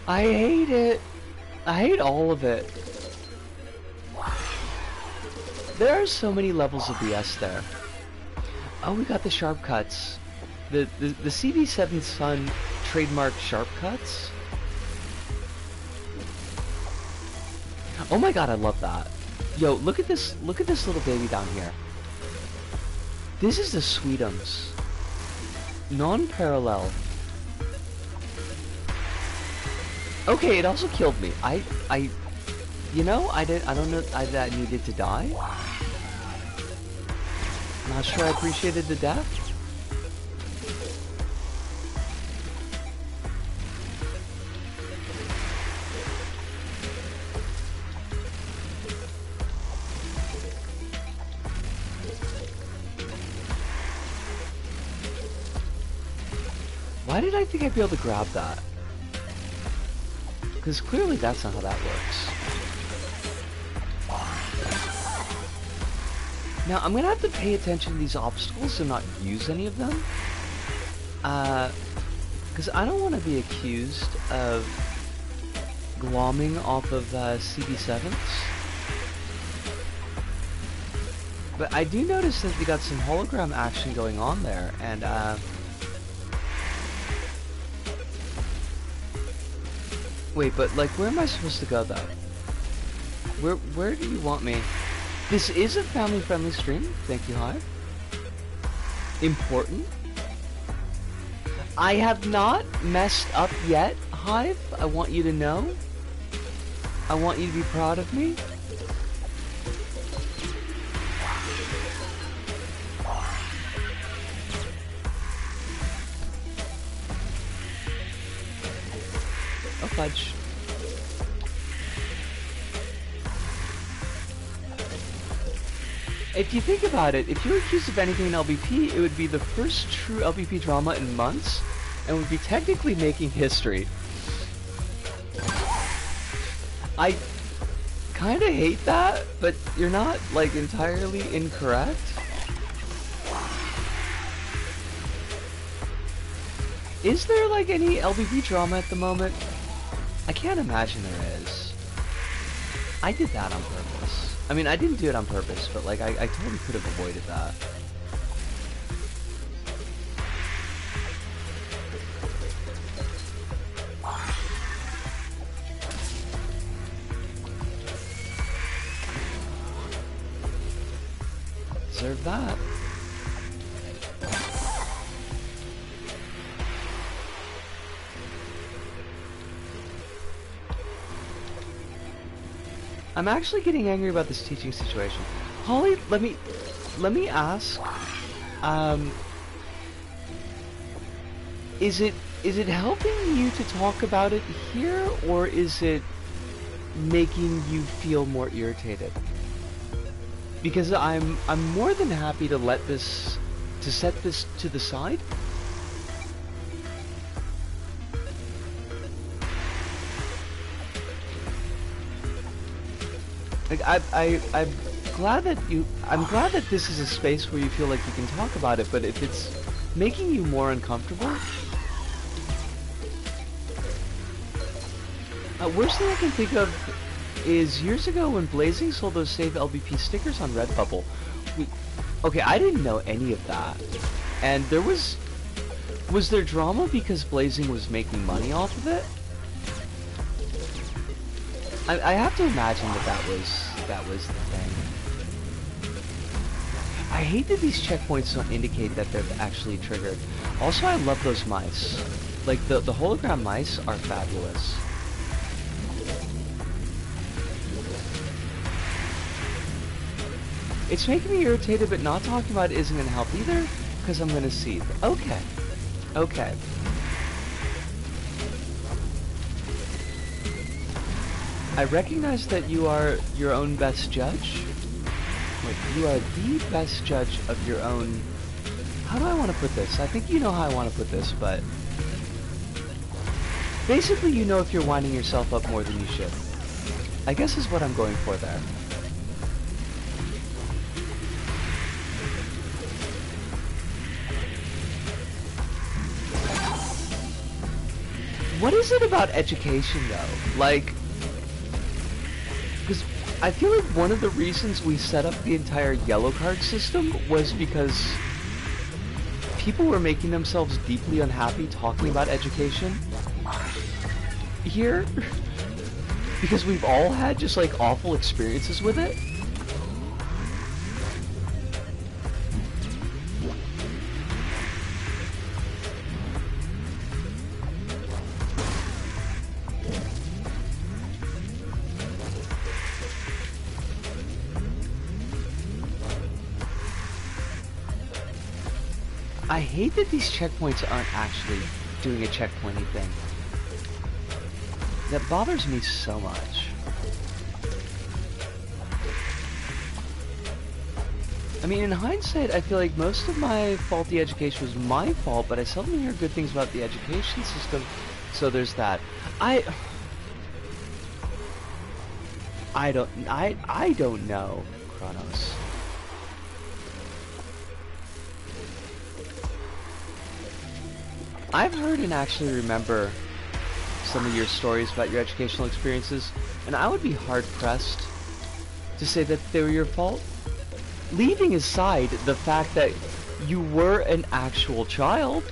I hate it. I hate all of it. There are so many levels of BS there. Oh, we got the sharp cuts. The CB7 Sun trademark sharp cuts. Oh my god, I love that. Yo, look at this little baby down here. This is the Sweetums. Non-parallel. Okay, it also killed me. You know, I don't know that needed to die. Not sure I appreciated the death. Why did I think I'd be able to grab that? Because clearly that's not how that works. Now, I'm gonna have to pay attention to these obstacles and not use any of them. Because I don't want to be accused of glomming off of CB7s. But I do notice that we got some hologram action going on there, and wait, but like, where am I supposed to go though? Where do you want me? This is a family-friendly stream. Thank you, Hive. Important. I have not messed up yet, Hive. I want you to know. I want you to be proud of me. Oh, fudge. If you think about it, if you were accused of anything in LBP, it would be the first true LBP drama in months, and would be technically making history. I kinda hate that, but you're not, like, entirely incorrect. Is there, like, any LBP drama at the moment? I can't imagine there is. I did that on purpose. I mean, I didn't do it on purpose, but like, I totally could have avoided that. Deserve that. I'm actually getting angry about this teaching situation. Holly, let me ask, is it helping you to talk about it here, or is it making you feel more irritated? Because I'm more than happy to set this to the side. Like, I'm glad that this is a space where you feel like you can talk about it, but if it's making you more uncomfortable, worst thing I can think of is years ago when Blazing sold those Save LBP stickers on Redbubble. Okay, I didn't know any of that, and was there drama because Blazing was making money off of it? I have to imagine that was the thing. I hate that these checkpoints don't indicate that they're actually triggered. Also, I love those mice. Like, the hologram mice are fabulous. It's making me irritated, but not talking about it isn't going to help either, because I'm going to seethe. Okay. Okay. I recognize that you are your own best judge. Wait, you are the best judge of your own... How do I want to put this? I think you know how I want to put this, but... Basically, you know if you're winding yourself up more than you should. I guess is what I'm going for there. What is it about education though? Like, because I feel like one of the reasons we set up the entire yellow card system was because people were making themselves deeply unhappy talking about education here. Because we've all had just like awful experiences with it. I hate that these checkpoints aren't actually doing a checkpointy thing. That bothers me so much. I mean, in hindsight, I feel like most of my faulty education was my fault, but I seldom hear good things about the education system, so there's that. I don't know, Kronos. I've heard and actually remember some of your stories about your educational experiences, and I would be hard-pressed to say that they were your fault. Leaving aside the fact that you were an actual child.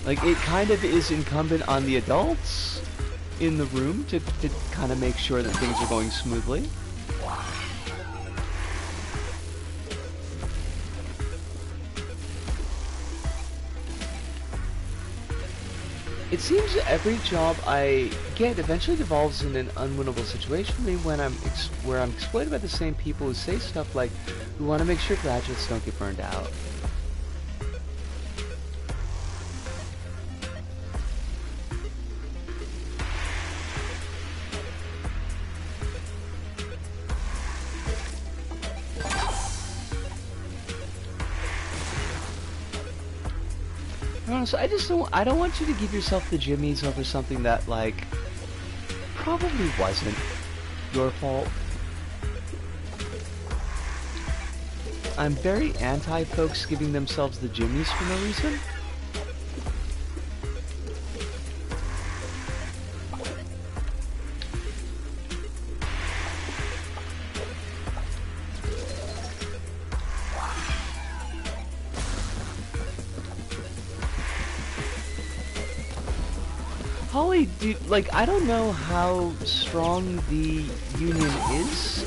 Like, it kind of is incumbent on the adults in the room to kind of make sure that things are going smoothly. It seems every job I get eventually devolves in an unwinnable situation for me when where I'm exploited by the same people who say stuff like, we want to make sure graduates don't get burned out. So I don't want you to give yourself the jimmies over something that, like, probably wasn't your fault. I'm very anti folks giving themselves the jimmies for no reason. Holly, dude, like, I don't know how strong the union is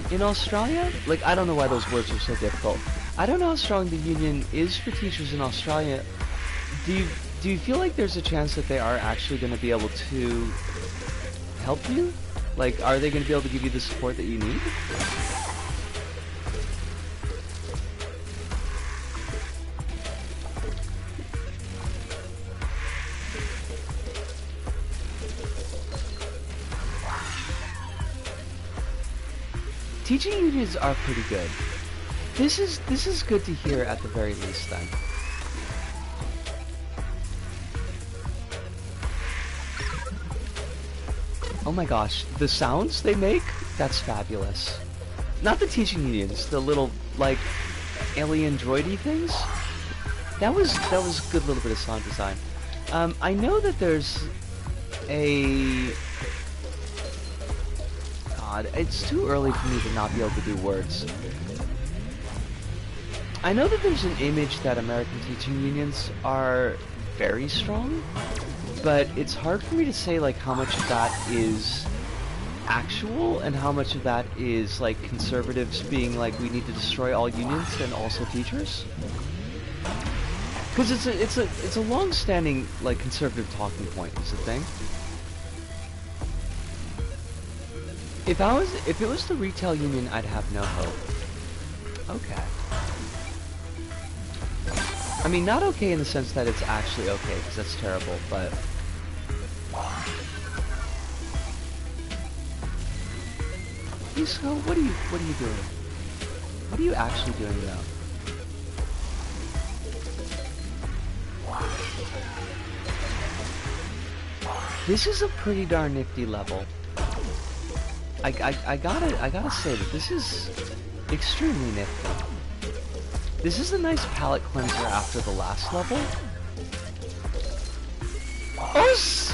in Australia. Like, I don't know why those words are so difficult. I don't know how strong the union is for teachers in Australia. Do you feel like there's a chance that they are actually going to be able to help you? Like, are they going to be able to give you the support that you need? Teaching unions are pretty good. This is good to hear at the very least then. Oh my gosh, the sounds they make, that's fabulous. Not the teaching unions, the little, like, alien droidy things. That was a good little bit of sound design. I know that there's a... God, it's too early for me to not be able to do words. I know that there's an image that American teaching unions are very strong, but it's hard for me to say, like, how much of that is actual and how much of that is, like, conservatives being like, we need to destroy all unions and also teachers. Because it's a long-standing, like, conservative talking point is the thing. If it was the retail union, I'd have no hope. Okay. I mean, not okay in the sense that it's actually okay, because that's terrible, but... Isco, what are you doing? What are you actually doing, though? This is a pretty darn nifty level. I gotta say that this is extremely nifty. This is a nice palate cleanser after the last level. Oh,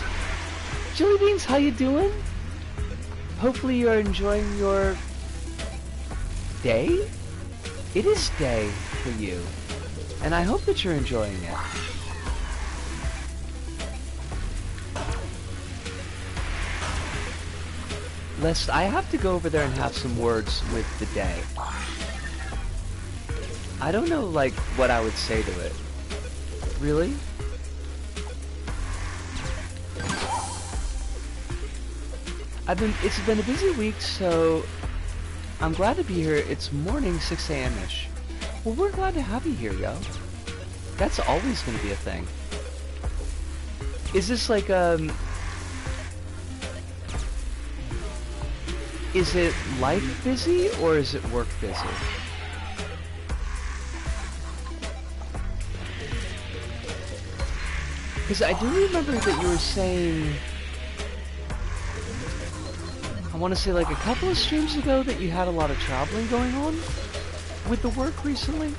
Jelly Beans, how you doing? Hopefully you're enjoying your day? It is day for you, and I hope that you're enjoying it. Lest I have to go over there and have some words with the day. I don't know, like, what I would say to it. Really? It's been a busy week, so I'm glad to be here. It's morning, 6 a.m.-ish. Well, we're glad to have you here, yo. That's always gonna be a thing. Is this like, is it life busy, or is it work busy? Because I do remember that you were saying, I want to say like a couple of streams ago, that you had a lot of traveling going on with the work recently.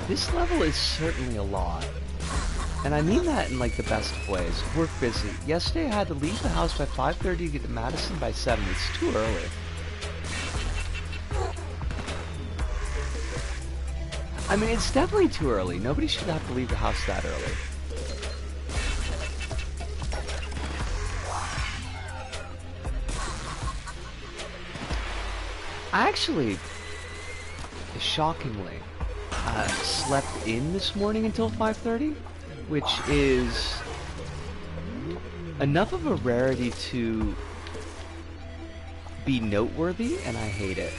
This level is certainly a lot. And I mean that in like the best of ways. Work busy. Yesterday I had to leave the house by 5:30 to get to Madison by 7. It's too early. I mean, it's definitely too early. Nobody should have to leave the house that early. I actually, shockingly, slept in this morning until 5:30, which is enough of a rarity to be noteworthy, and I hate it.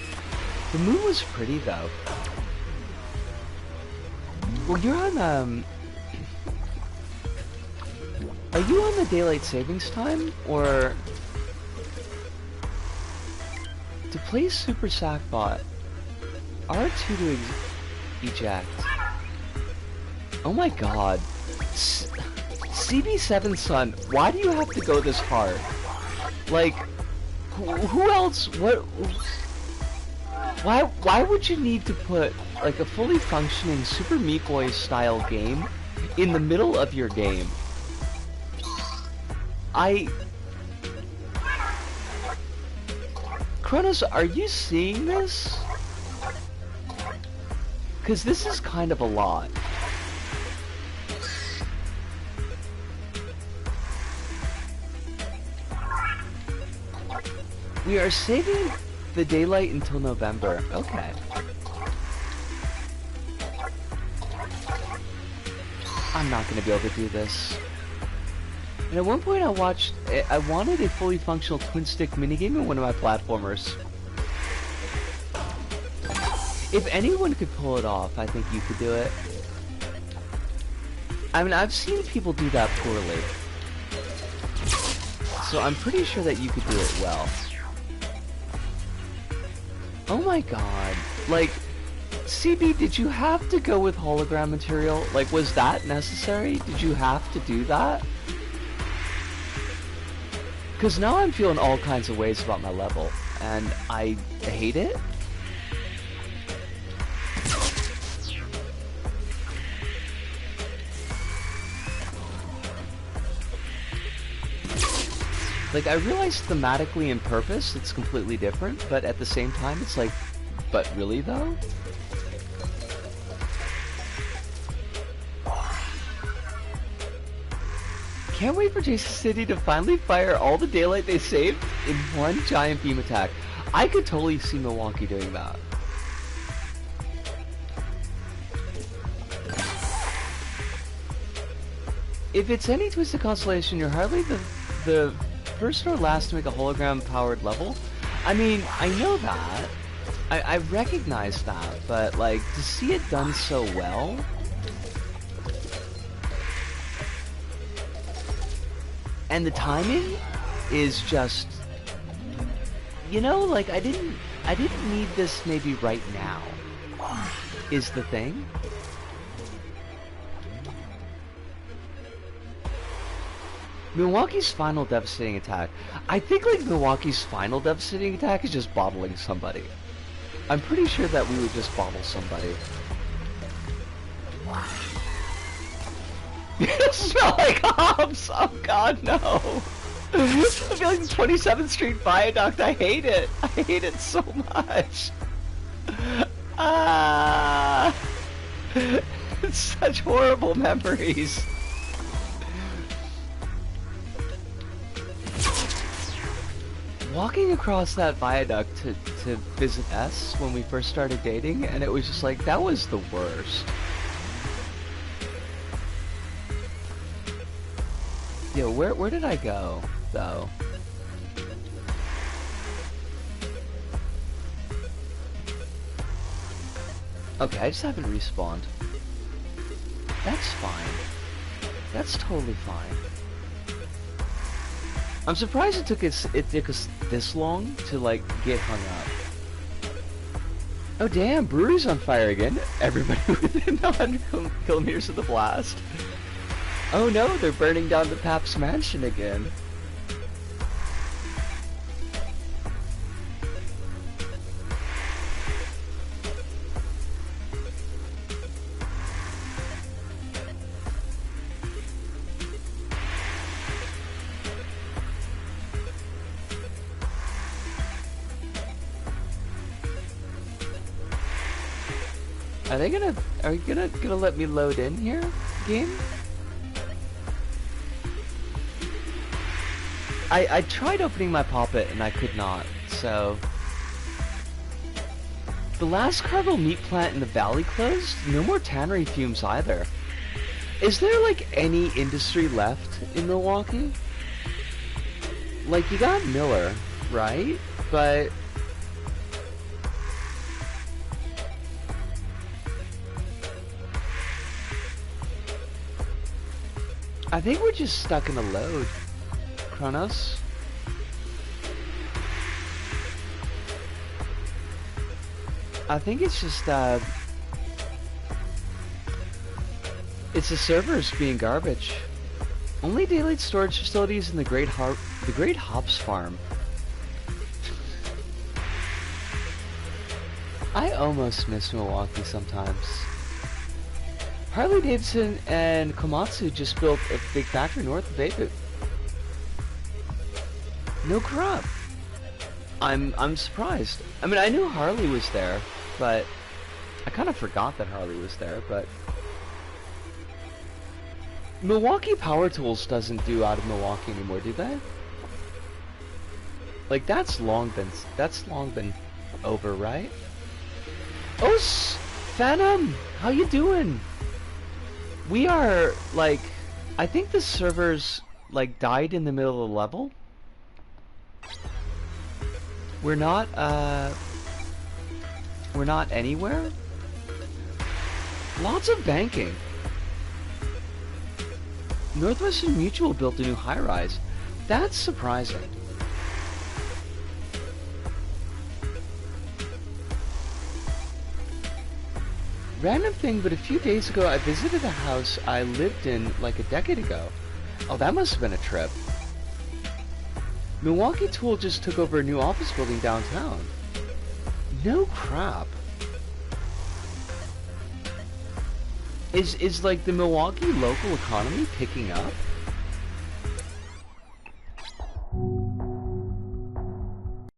The moon was pretty, though. Well, you're on, are you on the daylight savings time, or to play Super Sackbot, R2 to eject. Oh my god. CB7 Sun, why do you have to go this hard? Like, who else, why would you need to put, like, a fully functioning Super Meat Boy style game in the middle of your game? Kronos, are you seeing this? Because this is kind of a lot. We are saving the daylight until November. Okay. I'm not going to be able to do this. And at one point I wanted a fully functional twin-stick minigame in one of my platformers. If anyone could pull it off, I think you could do it. I mean, I've seen people do that poorly. So I'm pretty sure that you could do it well. Oh my god. Like, CB, did you have to go with hologram material? Like, was that necessary? Did you have to do that? Because now I'm feeling all kinds of ways about my level, and I hate it. Like, I realize thematically and purpose, it's completely different, but at the same time, it's like, but really though? Can't wait for Jason City to finally fire all the daylight they saved in one giant beam attack. I could totally see Milwaukee doing that. If it's any Twisted Constellation, you're hardly the first or last to make a hologram-powered level. I mean, I know that. I recognize that, but, like, to see it done so well... And the timing is just You know, like, I didn't need this maybe right now, is the thing. Milwaukee's final devastating attack. I think, like, Milwaukee's final devastating attack is just bottling somebody. I'm pretty sure that we would just bottle somebody. It smells like hops! Oh god, no! I feel like the 27th Street Viaduct, I hate it! I hate it so much! Ah! It's such horrible memories! Walking across that viaduct to visit S when we first started dating, and it was just like, that was the worst. Yo, where did I go, though? Okay, I just haven't respawned. That's fine. That's totally fine. I'm surprised it took us this long to, like, get hung up. Oh damn, brewery's on fire again. Everybody within 100 kilometers of the blast. Oh no, they're burning down the Pabst mansion again. Are you gonna let me load in here, game? I tried opening my Poppet and I could not, so... The last cargo meat plant in the valley closed? No more tannery fumes either. Is there, like, any industry left in Milwaukee? Like, you got Miller, right? But... I think we're just stuck in a load. Kronos? I think it's just, it's the servers being garbage. Only daylight storage facilities in the Great Hops Farm. I almost miss Milwaukee sometimes. Harley Davidson and Komatsu just built a big factory north of Beirut. No crap. I'm surprised. I mean, I knew Harley was there, but I kind of forgot that Harley was there, but Milwaukee Power Tools doesn't do out of Milwaukee anymore, do they? Like, that's long been over, right? Oh, Phantom, how you doing? We are, like, I think the servers, like, died in the middle of the level. We're not anywhere. Lots of banking. Northwestern Mutual built a new high-rise. That's surprising. Random thing, but a few days ago I visited a house I lived in like a decade ago. Oh, that must have been a trip. Milwaukee Tool just took over a new office building downtown. No crap. Is like the Milwaukee local economy picking up?